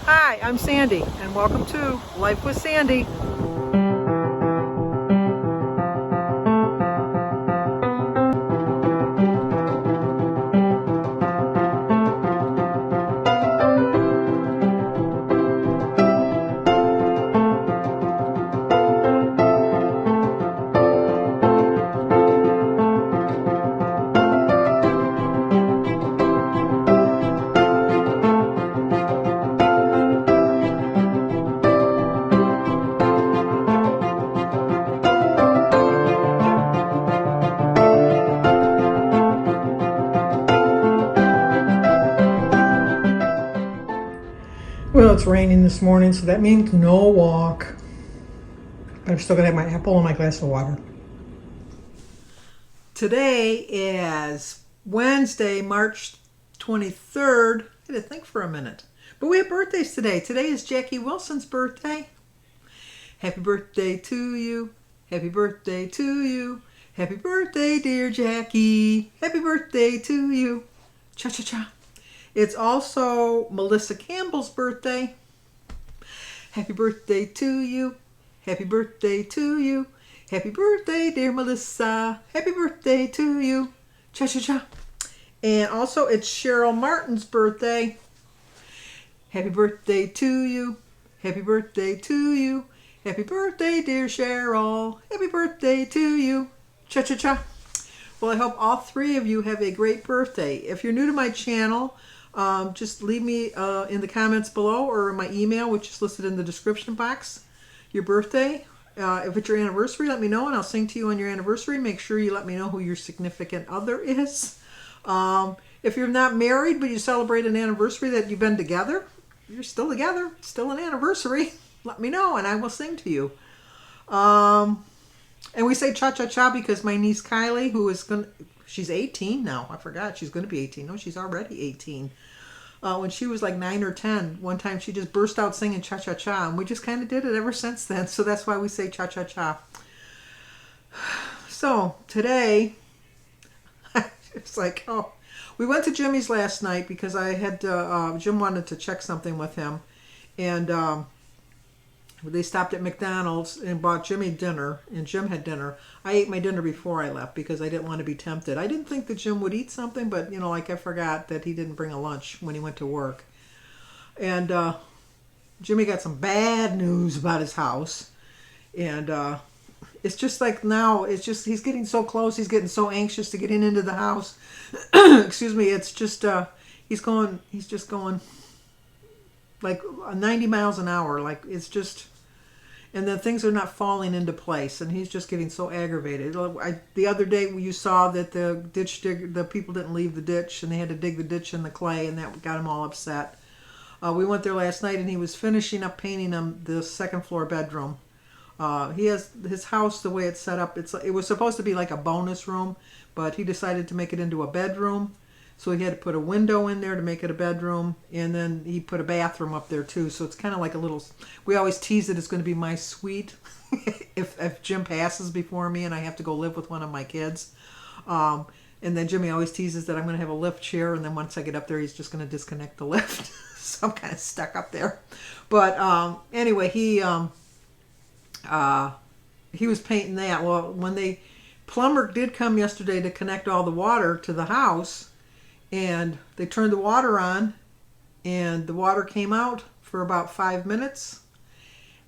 Hi, I'm Sandy, and welcome to Life with Sandy. Well, it's raining this morning, so that means no walk. But I'm still gonna have my apple and my glass of water. Today is Wednesday, March 23rd. I had to think for a minute. But we have birthdays today. Today is Jackie Wilson's birthday. Happy birthday to you. Happy birthday to you. Happy birthday, dear Jackie. Happy birthday to you. Cha-cha-cha. It's also Melissa Campbell's birthday. Happy birthday to you. Happy birthday to you. Happy birthday, dear Melissa. Happy birthday to you. Cha-cha-cha. And also it's Cheryl Martin's birthday. Happy birthday to you. Happy birthday to you. Happy birthday, dear Cheryl. Happy birthday to you. Cha-cha-cha. Well, I hope all three of you have a great birthday. If you're new to my channel, just leave me in the comments below or in my email, which is listed in the description box, your birthday. If it's your anniversary, let me know, and I'll sing to you on your anniversary. Make sure you let me know who your significant other is. If you're not married, but you celebrate an anniversary that you've been together, you're still together, still an anniversary, let me know, and I will sing to you. And we say cha-cha-cha because my niece Kylie, who is she's 18 now. I forgot she's going to be 18. No, she's already 18. When she was like 9 or 10, one time she just burst out singing cha-cha-cha, and we just kind of did it ever since then. So that's why we say cha-cha-cha. So today, it's like, oh, we went to Jimmy's last night because I had Jim wanted to check something with him, and they stopped at McDonald's and bought Jimmy dinner, and Jim had dinner. I ate my dinner before I left because I didn't want to be tempted. I didn't think that Jim would eat something, but, you know, like I forgot that he didn't bring a lunch when he went to work. And Jimmy got some bad news about his house. And it's just like now, it's just, he's getting so close. He's getting so anxious to get into the house. Excuse me. It's just, he's just going like 90 miles an hour. Like, it's just, and then things are not falling into place, and he's just getting so aggravated. The other day you saw that the people didn't leave the ditch, and they had to dig the ditch in the clay, and that got him all upset. We went there last night, and he was finishing up painting the second floor bedroom. He has his house, the way it's set up, it was supposed to be like a bonus room, but he decided to make it into a bedroom. So he had to put a window in there to make it a bedroom, and then he put a bathroom up there too. So it's kind of like a little, we always tease that it's going to be my suite if Jim passes before me and I have to go live with one of my kids. And then Jimmy always teases that I'm going to have a lift chair, and then once I get up there, he's just going to disconnect the lift. So I'm kind of stuck up there. But anyway, he was painting that. Well, when plumber did come yesterday to connect all the water to the house, and they turned the water on, and the water came out for about 5 minutes,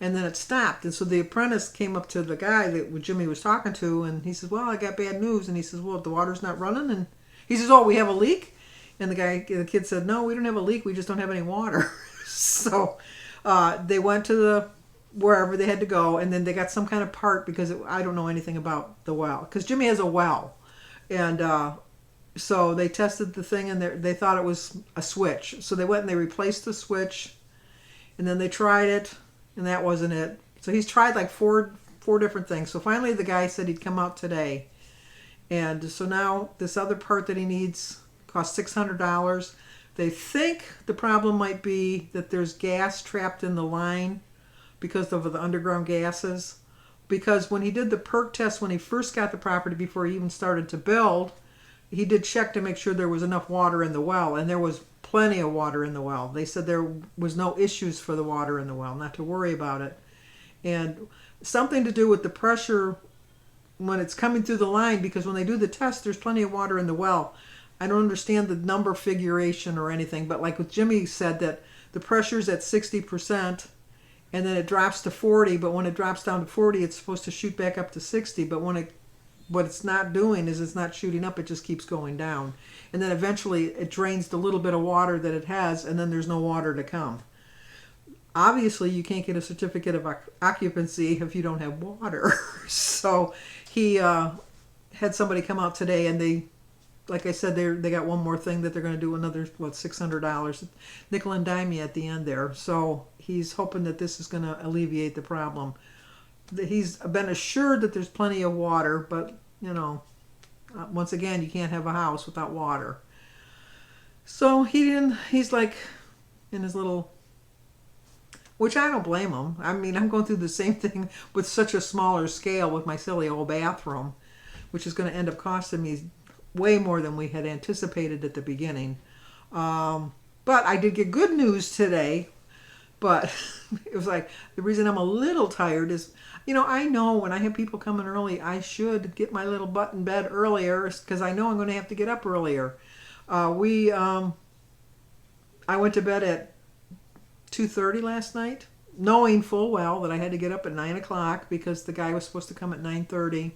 and then it stopped. And so the apprentice came up to the guy that Jimmy was talking to, and he says, well, I got bad news. And he says, well, the water's not running. And he says, oh, we have a leak? And the kid said, no, we don't have a leak. We just don't have any water. So they went to wherever they had to go, and then they got some kind of part because I don't know anything about the well. Because Jimmy has a well. And so they tested the thing, and they thought it was a switch. So they went and they replaced the switch, and then they tried it, and that wasn't it. So he's tried like four different things. So finally the guy said he'd come out today. And so now this other part that he needs costs $600. They think the problem might be that there's gas trapped in the line because of the underground gases. Because when he did the perk test when he first got the property, before he even started to build, he did check to make sure there was enough water in the well, and there was plenty of water in the well. They said there was no issues for the water in the well, not to worry about it. And something to do with the pressure when it's coming through the line, because when they do the test, there's plenty of water in the well. I don't understand the number figuration or anything, but like with Jimmy said that the pressure's at 60% and then it drops to 40, but when it drops down to 40, it's supposed to shoot back up to 60, but what it's not doing is it's not shooting up, it just keeps going down. And then eventually it drains the little bit of water that it has, and then there's no water to come. Obviously, you can't get a certificate of occupancy if you don't have water. So he had somebody come out today, and they, like I said, they got one more thing that they're going to do, another, $600, nickel and dime at the end there. So he's hoping that this is going to alleviate the problem. He's been assured that there's plenty of water, but, once again, you can't have a house without water. So he's like in his little, which I don't blame him. I mean, I'm going through the same thing with such a smaller scale with my silly old bathroom, which is going to end up costing me way more than we had anticipated at the beginning. But I did get good news today. But it was like, the reason I'm a little tired is, I know when I have people coming early, I should get my little butt in bed earlier because I know I'm going to have to get up earlier. I went to bed at 2:30 last night, knowing full well that I had to get up at 9 o'clock because the guy was supposed to come at 9:30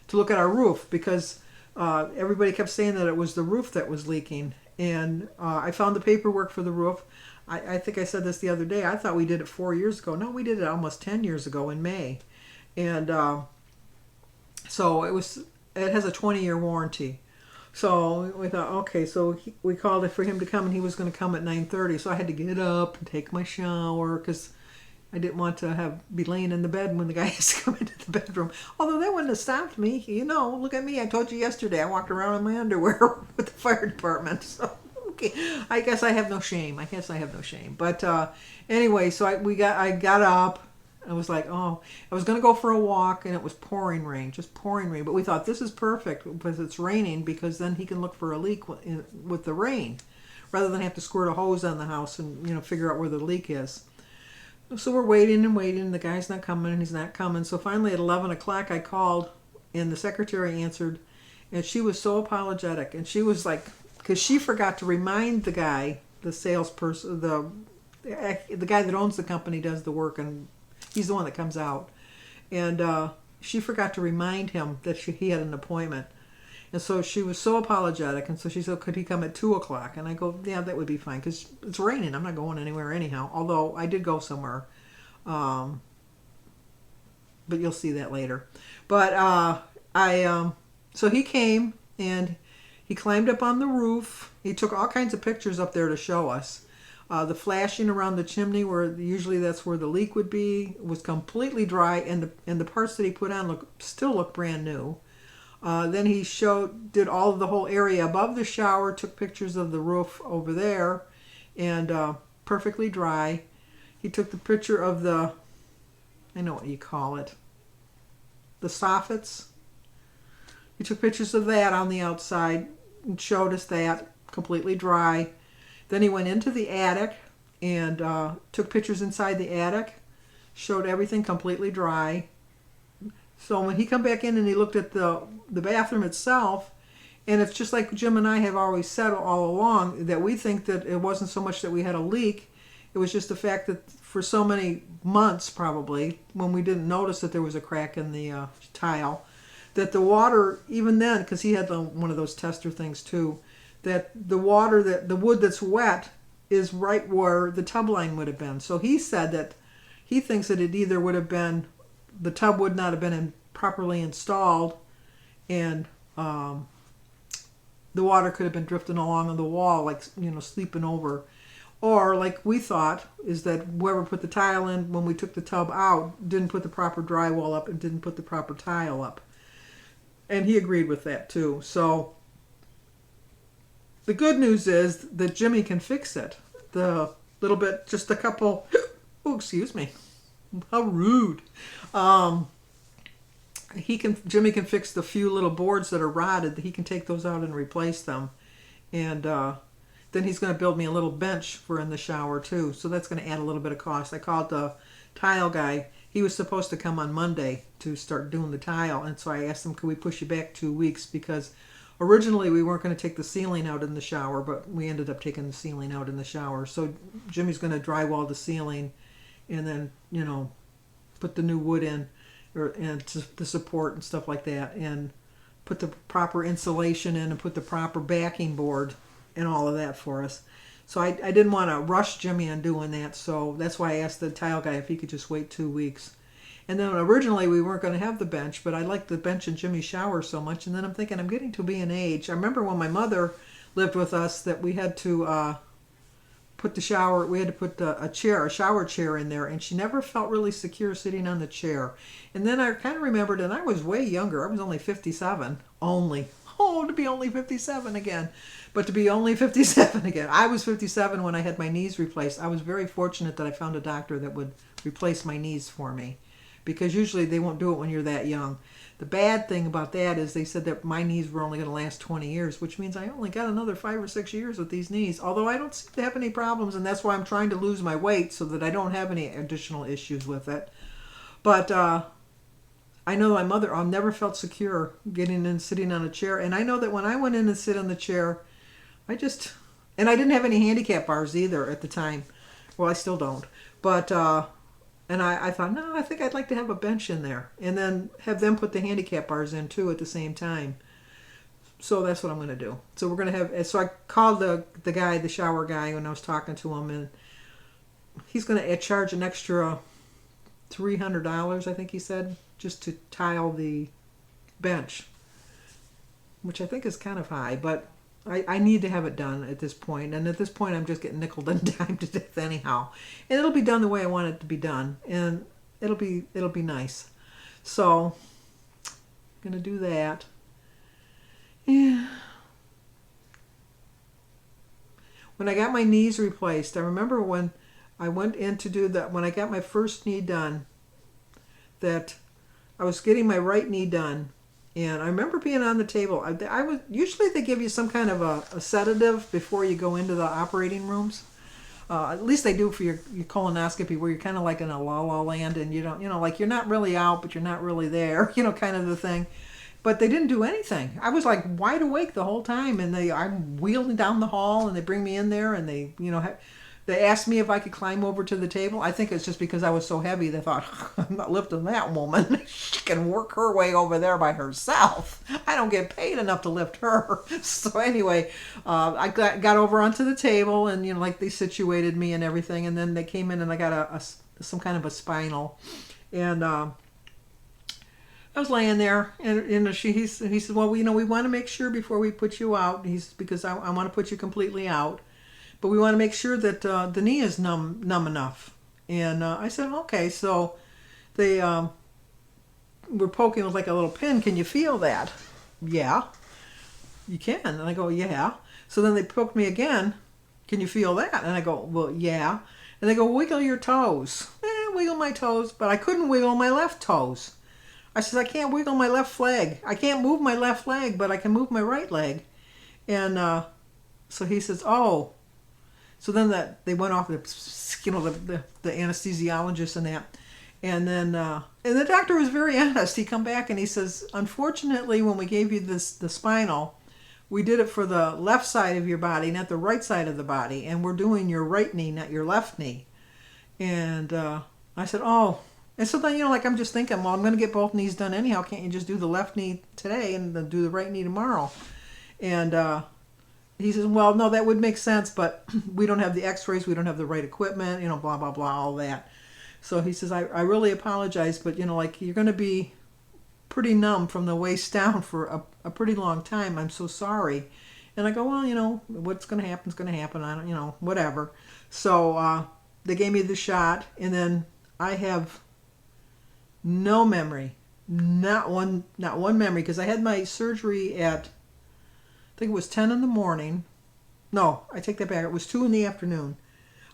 to look at our roof because everybody kept saying that it was the roof that was leaking. And I found the paperwork for the roof. I think I said this the other day. I thought we did it 4 years ago. No, we did it almost 10 years ago in May. And so it has a 20-year warranty. So we thought, okay, so we called it for him to come, and he was going to come at 9:30. So I had to get up and take my shower because I didn't want to be laying in the bed when the guy has to come into the bedroom. Although that wouldn't have stopped me. Look at me. I told you yesterday I walked around in my underwear with the fire department. So, okay, I guess I have no shame. But anyway, so I got up. I was like, I was going to go for a walk, and it was pouring rain. But we thought this is perfect because it's raining, because then he can look for a leak with the rain rather than have to squirt a hose on the house and figure out where the leak is. So we're waiting and waiting, and the guy's not coming, and he's not coming. So finally at 11 o'clock I called, and the secretary answered, and she was so apologetic. And she was like, because she forgot to remind the guy, the salesperson, the guy that owns the company does the work, and he's the one that comes out. And she forgot to remind him that he had an appointment. And so she was so apologetic. And so she said, could he come at 2 o'clock? And I go, yeah, that would be fine because it's raining. I'm not going anywhere anyhow. Although I did go somewhere. But you'll see that later. But so he came and he climbed up on the roof. He took all kinds of pictures up there to show us. The flashing around the chimney, where usually that's where the leak would be, was completely dry, and the parts that he put on still look brand new. Then he did all of the whole area above the shower, took pictures of the roof over there, and perfectly dry. He took the picture of I know what you call it, the soffits. He took pictures of that on the outside and showed us that, completely dry. Then he went into the attic and took pictures inside the attic, showed everything completely dry. So when he come back in and he looked at the bathroom itself, and it's just like Jim and I have always said all along, that we think that it wasn't so much that we had a leak, it was just the fact that for so many months probably, when we didn't notice that there was a crack in the tile, that the water, even then, because he had one of those tester things too, that the wood that's wet is right where the tub line would have been. So he said that he thinks that it either would have been, the tub would not have been properly installed, and the water could have been drifting along on the wall, like, sleeping over. Or, like we thought, is that whoever put the tile in when we took the tub out didn't put the proper drywall up and didn't put the proper tile up. And he agreed with that too. So the good news is that Jimmy can fix it. The little bit, just a couple, oh, excuse me, how rude. Jimmy can fix the few little boards that are rotted. He can take those out and replace them. And then he's going to build me a little bench for in the shower too. So that's going to add a little bit of cost. I called the tile guy. He was supposed to come on Monday to start doing the tile, and so I asked him, could we push you back 2 weeks, because originally we weren't going to take the ceiling out in the shower, but we ended up taking the ceiling out in the shower. So Jimmy's going to drywall the ceiling and then, put the new wood in, and the support and stuff like that, and put the proper insulation in and put the proper backing board and all of that for us. So I didn't want to rush Jimmy on doing that, so that's why I asked the tile guy if he could just wait 2 weeks. And then originally we weren't going to have the bench, but I liked the bench in Jimmy's shower so much, and then I'm thinking I'm getting to be an age. I remember when my mother lived with us that we had to put a shower chair in there, and she never felt really secure sitting on the chair. And then I kind of remembered, and I was way younger. I was only 57. To be only 57 again. But to be only 57 again. I was 57 when I had my knees replaced. I was very fortunate that I found a doctor that would replace my knees for me, because usually they won't do it when you're that young. The bad thing about that is they said that my knees were only going to last 20 years, which means I only got another 5 or 6 years with these knees, although I don't seem to have any problems, and that's why I'm trying to lose my weight so that I don't have any additional issues with it. But I know my mother, I never felt secure getting in, sitting on a chair, and I know that when I went in and sit on the chair, and I didn't have any handicap bars either at the time. Well, I still don't. But, and I thought, no, I think I'd like to have a bench in there. And then have them put the handicap bars in too at the same time. So that's what I'm going to do. So we're going to have, so I called the guy, the shower guy, when I was talking to him, and he's going to charge an extra $300, I think he said, just to tile the bench, which I think is kind of high, but I need to have it done at this point. And at this point, I'm just getting nickeled and dimed to death anyhow. And it'll be done the way I want it to be done. And it'll be nice. So, I'm going to do that. Yeah. When I got my knees replaced, I remember when I went in to do that, when I got my first knee done, that I was getting my right knee done. And I remember being on the table. Usually they give you some kind of a sedative before you go into the operating rooms. At least they do for your colonoscopy, where you're kind of like in a la land, and you don't, like you're not really out, but you're not really there, kind of the thing. But they didn't do anything. I was like wide awake the whole time, and I'm wheeling down the hall, and they bring me in there, and they, they asked me if I could climb over to the table. I think it's just because I was so heavy. They thought, I'm not lifting that woman. She can work her way over there by herself. I don't get paid enough to lift her. So anyway, I got over onto the table, and like they situated me and everything. And then they came in, and I got some kind of a spinal, and I was laying there, and he said, well, we want to make sure before we put you out. Because I want to put you completely out. But we want to make sure that the knee is numb enough. And I said, okay. So they were poking with like a little pin. Can you feel that? Yeah, you can. And I go, yeah. So then they poked me again. Can you feel that? And I go, well, yeah. And they go, wiggle your toes. Wiggle my toes. But I couldn't wiggle my left toes. I said, I can't wiggle my left leg. I can't move my left leg, but I can move my right leg. And so he says, oh. So then they went off, the anesthesiologist and that. And then and the doctor was very honest. He come back and he says, unfortunately, when we gave you the spinal, we did it for the left side of your body, not the right side of the body. And we're doing your right knee, not your left knee. And I said, oh. And so then, I'm just thinking, well, I'm going to get both knees done anyhow. Can't you just do the left knee today and then do the right knee tomorrow? And he says, well, no, that would make sense, but we don't have the x-rays, we don't have the right equipment, blah, blah, blah, all that. So he says, I really apologize, but, you're going to be pretty numb from the waist down for a pretty long time. I'm so sorry. And I go, well, what's going to happen is going to happen. I don't, whatever. So they gave me the shot, and then I have no memory, not one memory, because I had my surgery at, I think it was 10 in the morning. No, I take that back. It was 2 in the afternoon.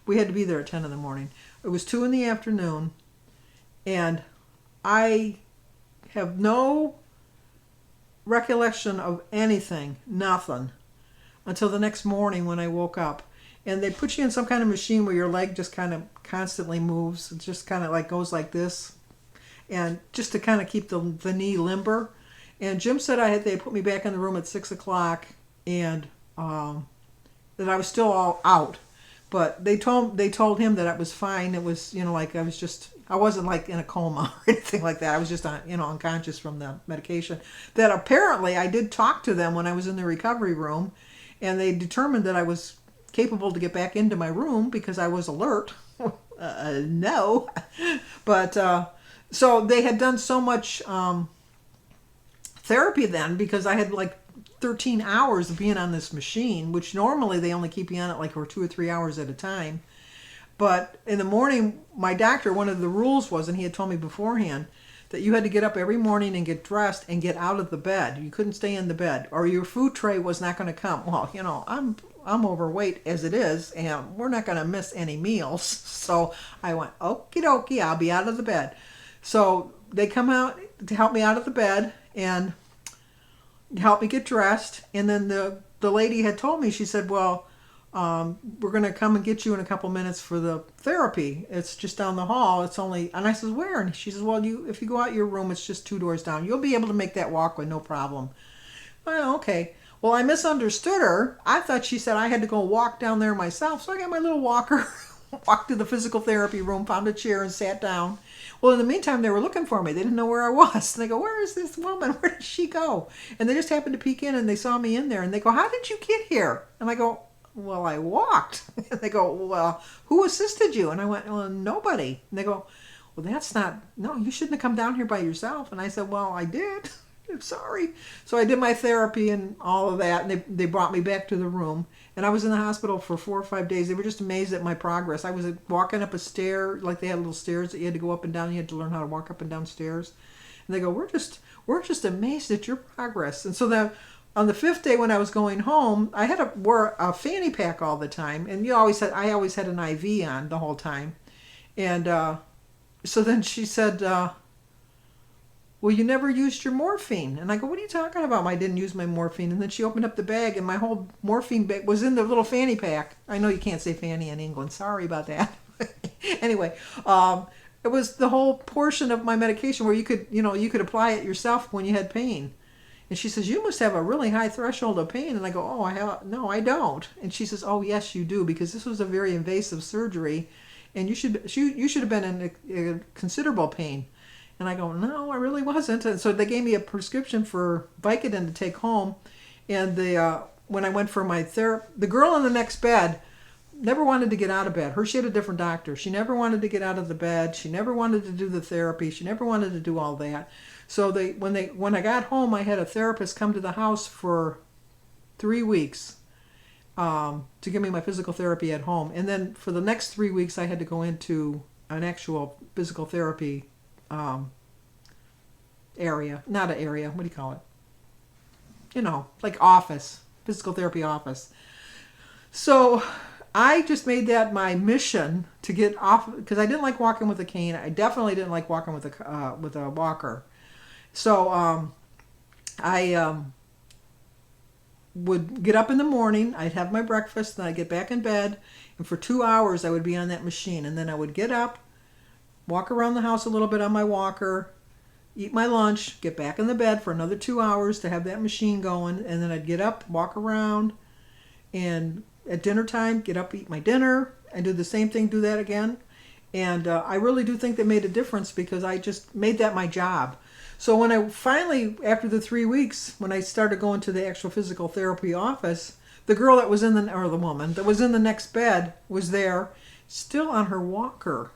We had to be there at 10 in the morning. It was 2 in the afternoon, and I have no recollection of anything, nothing, until the next morning when I woke up. And they put you in some kind of machine where your leg just kind of constantly moves. It just kind of like goes like this, and just to kind of keep the knee limber. And Jim said they put me back in the room at 6 o'clock, and that I was still all out. But they told him that it was fine. It was, like I wasn't like in a coma or anything like that. I was just unconscious from the medication. That apparently I did talk to them when I was in the recovery room, and they determined that I was capable to get back into my room because I was alert. No, but so they had done so much therapy then, because I had like 13 hours of being on this machine, which normally they only keep you on it like for 2 or 3 hours at a time. But in the morning, my doctor, one of the rules was, and he had told me beforehand, that you had to get up every morning and get dressed and get out of the bed. You couldn't stay in the bed, or your food tray was not going to come. Well, I'm overweight as it is, and we're not going to miss any meals. So I went, okie dokie, I'll be out of the bed. So they come out to help me out of the bed and help me get dressed. And then the lady had told me, she said, well, we're going to come and get you in a couple minutes for the therapy. It's just down the hall. It's only, and I said, where? And she says, well, if you go out your room, it's just 2 doors down. You'll be able to make that walk with no problem. Well, okay. Well, I misunderstood her. I thought she said I had to go walk down there myself. So I got my little walker, walked to the physical therapy room, found a chair and sat down. Well, in the meantime, they were looking for me. They didn't know where I was. And they go, where is this woman? Where did she go? And they just happened to peek in, and they saw me in there. And they go, how did you get here? And I go, well, I walked. And they go, well, who assisted you? And I went, well, nobody. And they go, well, no, you shouldn't have come down here by yourself. And I said, well, I did. I'm sorry. So I did my therapy and all of that, and they brought me back to the room. And I was in the hospital for 4 or 5 days. They were just amazed at my progress. I was walking up a stair, like they had little stairs that you had to go up and down. You had to learn how to walk up and down stairs. And they go, we're just amazed at your progress. And so that on the 5th day when I was going home, I wore a fanny pack all the time, and I always had an IV on the whole time. And so then she said, well, you never used your morphine. And I go, what are you talking about? I didn't use my morphine. And then she opened up the bag, and my whole morphine bag was in the little fanny pack. I know you can't say fanny in England. Sorry about that. Anyway, it was the whole portion of my medication where you could apply it yourself when you had pain. And she says, you must have a really high threshold of pain. And I go, no, I don't. And she says, oh, yes, you do, because this was a very invasive surgery, and you should have been in a considerable pain. And I go, no, I really wasn't. And so they gave me a prescription for Vicodin to take home. And when I went for my therapy, the girl in the next bed never wanted to get out of bed. She had a different doctor. She never wanted to get out of the bed. She never wanted to do the therapy. She never wanted to do all that. So when I got home, I had a therapist come to the house for 3 weeks to give me my physical therapy at home. And then for the next 3 weeks, I had to go into an actual physical therapy area. Not an area. What do you call it? Like office. Physical therapy office. So I just made that my mission to get off, because I didn't like walking with a cane. I definitely didn't like walking with a walker. So I would get up in the morning, I'd have my breakfast, then I'd get back in bed, and for 2 hours I would be on that machine. And then I would get up, walk around the house a little bit on my walker, eat my lunch, get back in the bed for another 2 hours to have that machine going, and then I'd get up, walk around, and at dinner time, get up, eat my dinner, and do the same thing, do that again. And I really do think that made a difference, because I just made that my job. So when I finally, after the 3 weeks, when I started going to the actual physical therapy office, the girl that was the woman that was in the next bed was there, still on her walker,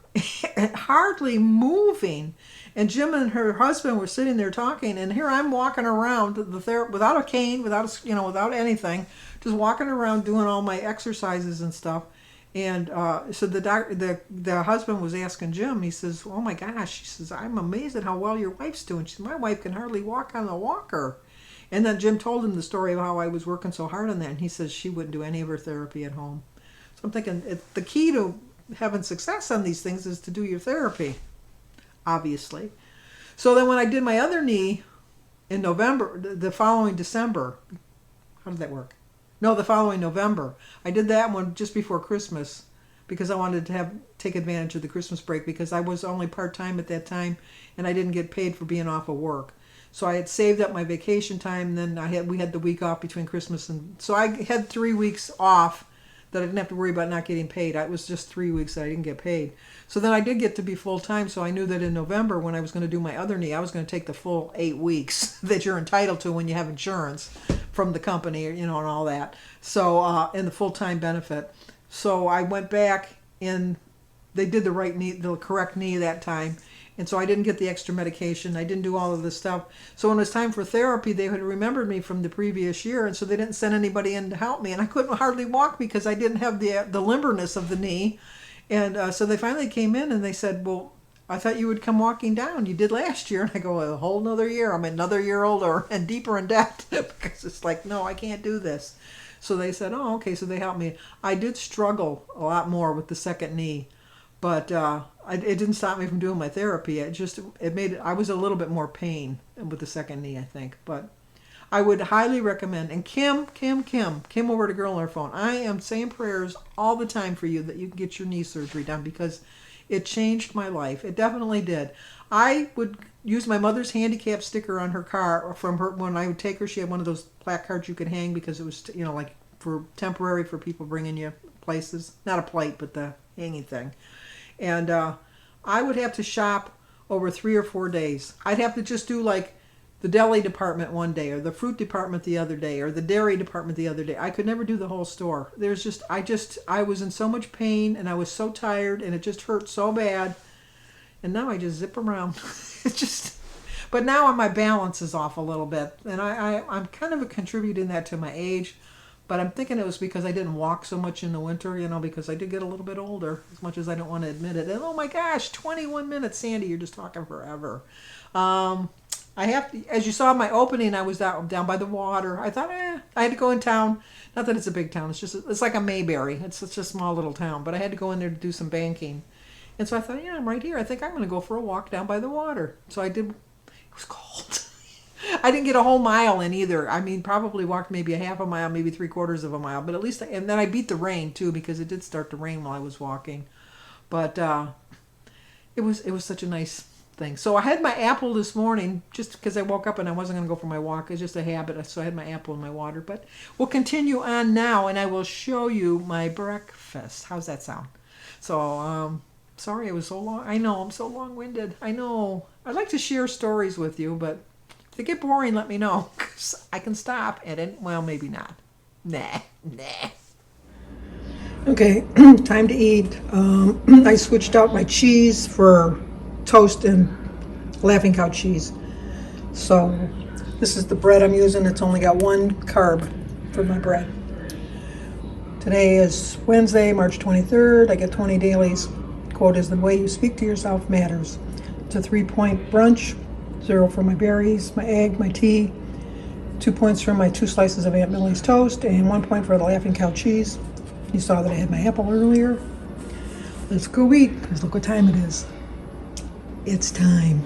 hardly moving. And Jim and her husband were sitting there talking, and here I'm walking around without a cane, without anything, just walking around doing all my exercises and stuff. And so the husband was asking Jim, he says, oh my gosh, he says, I'm amazed at how well your wife's doing. She said, my wife can hardly walk on the walker. And then Jim told him the story of how I was working so hard on that, and he says she wouldn't do any of her therapy at home. So I'm thinking the key to having success on these things is to do your therapy, obviously. So then when I did my other knee in November, the following December, how did that work? No, the following November. I did that one just before Christmas because I wanted to take advantage of the Christmas break because I was only part-time at that time and I didn't get paid for being off of work. So I had saved up my vacation time, and then we had the week off between Christmas and so I had 3 weeks off that I didn't have to worry about not getting paid. It was just 3 weeks that I didn't get paid. So then I did get to be full-time, so I knew that in November when I was going to do my other knee, I was going to take the full 8 weeks that you're entitled to when you have insurance from the company, and all that. So, and the full-time benefit. So I went back and they did the correct knee that time. And so I didn't get the extra medication. I didn't do all of this stuff. So when it was time for therapy, they had remembered me from the previous year, and so they didn't send anybody in to help me. And I couldn't hardly walk because I didn't have the limberness of the knee. And so they finally came in and they said, well, I thought you would come walking down. You did last year. And I go, a whole nother year. I'm another year older and deeper in debt because it's like, no, I can't do this. So they said, oh, okay. So they helped me. I did struggle a lot more with the second knee. But it didn't stop me from doing my therapy. I was a little bit more pain with the second knee, I think. But I would highly recommend. And Kim over to Girl on Her Phone. I am saying prayers all the time for you that you can get your knee surgery done because it changed my life. It definitely did. I would use my mother's handicap sticker on her car from her when I would take her. She had one of those placards you could hang because it was like for temporary for people bringing you places. Not a plate, but the hanging thing. And I would have to shop over 3 or 4 days. I'd have to just do like the deli department one day or the fruit department the other day or the dairy department the other day. I could never do the whole store. I was in so much pain and I was so tired and it just hurt so bad. And now I just zip around. But now my balance is off a little bit. And I'm kind of contributing that to my age. But I'm thinking it was because I didn't walk so much in the winter, because I did get a little bit older, as much as I don't want to admit it. And oh my gosh, 21 minutes, Sandy, you're just talking forever. I have to, as you saw in my opening, I was down by the water. I thought, I had to go in town. Not that it's a big town. It's like a Mayberry. It's such a small little town. But I had to go in there to do some banking. And so I thought, I'm right here. I think I'm going to go for a walk down by the water. So I did. It was cold. I didn't get a whole mile in either. I mean, probably walked maybe a half a mile, maybe 3/4 of a mile. But at least, and then I beat the rain too because it did start to rain while I was walking. But it was such a nice thing. So I had my apple this morning just because I woke up and I wasn't going to go for my walk. It's just a habit. So I had my apple and my water. But we'll continue on now, and I will show you my breakfast. How's that sound? So sorry it was so long. I know I'm so long-winded. I know. I'd like to share stories with you, but if they get boring, let me know, because I can stop and well, maybe not. Nah. Okay, time to eat. I switched out my cheese for toast and Laughing Cow cheese. So this is the bread I'm using. It's only got 1 carb for my bread. Today is Wednesday, March 23rd. I get 20 dailies. Quote is, the way you speak to yourself matters. It's a 3-point brunch. 0 for my berries, my egg, my tea, 2 points for my 2 slices of Aunt Millie's toast, and 1 point for the Laughing Cow cheese. You saw that I had my apple earlier. Let's go eat, because look what time it is. It's time.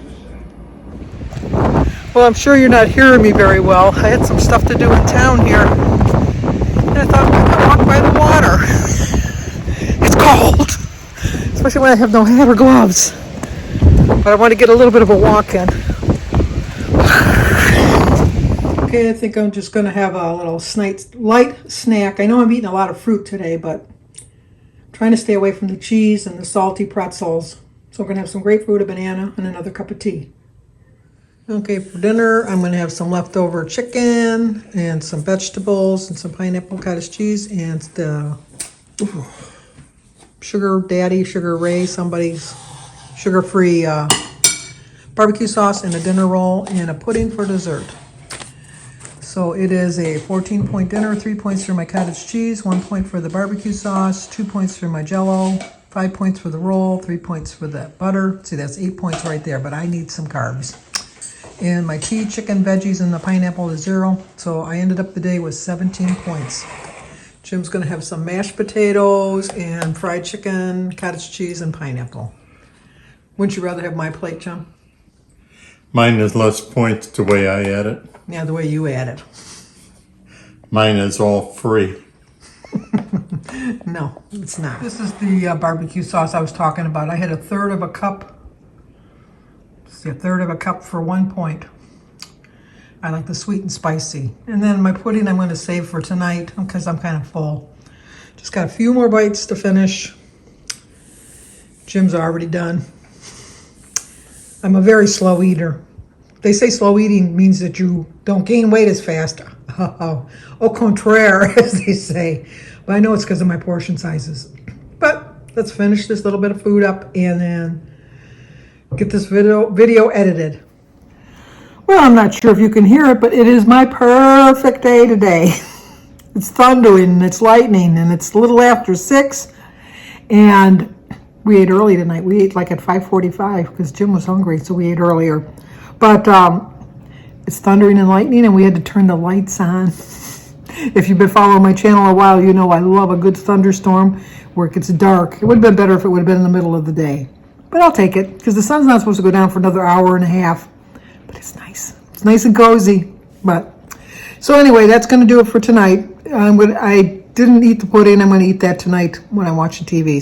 Well, I'm sure you're not hearing me very well. I had some stuff to do in town here, and I thought I could walk by the water. It's cold, especially when I have no hat or gloves. But I want to get a little bit of a walk in. Okay, I think I'm just going to have a little light snack. I know I'm eating a lot of fruit today, but I'm trying to stay away from the cheese and the salty pretzels. So we're going to have some grapefruit, a banana, and another cup of tea. Okay, for dinner, I'm going to have some leftover chicken and some vegetables and some pineapple cottage cheese and the Sugar Ray, somebody's sugar-free barbecue sauce and a dinner roll and a pudding for dessert. So it is a 14-point dinner, 3 points for my cottage cheese, 1 point for the barbecue sauce, 2 points for my Jell-O, 5 points for the roll, 3 points for the butter. See, that's 8 points right there, but I need some carbs. And my tea, chicken, veggies, and the pineapple is 0. So I ended up the day with 17 points. Jim's going to have some mashed potatoes and fried chicken, cottage cheese, and pineapple. Wouldn't you rather have my plate, Jim? Mine is less points the way I add it. Yeah, the way you add it. Mine is all free. No, it's not. This is the barbecue sauce I was talking about. I had a third of a cup. See, a third of a cup for 1 point. I like the sweet and spicy. And then my pudding I'm going to save for tonight because I'm kind of full. Just got a few more bites to finish. Jim's already done. I'm a very slow eater. They say slow eating means that you don't gain weight as fast. Au contraire, as they say. But I know it's because of my portion sizes. But let's finish this little bit of food up and then get this video edited. Well, I'm not sure if you can hear it, but it is my perfect day today. It's thundering and it's lightning and it's a little after 6. And we ate early tonight. We ate like at 5:45 because Jim was hungry, so we ate earlier. But it's thundering and lightning, and we had to turn the lights on. If you've been following my channel a while, you know I love a good thunderstorm where it gets dark. It would have been better if it would have been in the middle of the day. But I'll take it, because the sun's not supposed to go down for another hour and a half. But it's nice. It's nice and cozy. So anyway, that's going to do it for tonight. I didn't eat the pudding. I'm going to eat that tonight when I watch the TV.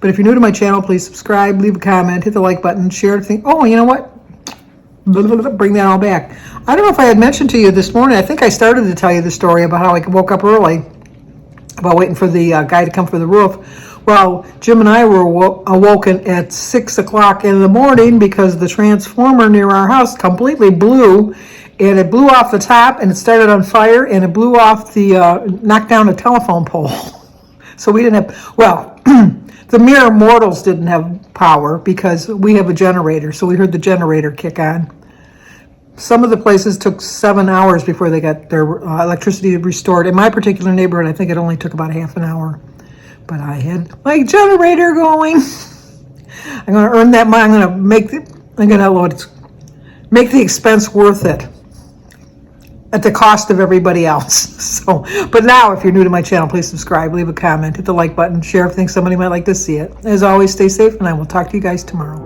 But if you're new to my channel, please subscribe, leave a comment, hit the like button, share everything. Oh, you know what? Bring that all back. I don't know if I had mentioned to you this morning. I think I started to tell you the story about how I woke up early, about waiting for the guy to come for the roof. Well, Jim and I were awoken at 6 o'clock in the morning because the transformer near our house completely blew, and it blew off the top, and it started on fire, and it blew off knocked down a telephone pole. So we didn't have, well, the mere mortals didn't have power because we have a generator, so we heard the generator kick on. Some of the places took 7 hours before they got their electricity restored. In my particular neighborhood, I think it only took about half an hour. But I had my generator going. I'm going to earn that money. I'm going to make the expense worth it at the cost of everybody else. But now, if you're new to my channel, please subscribe, leave a comment, hit the like button, share if you think somebody might like to see it. As always, stay safe, and I will talk to you guys tomorrow.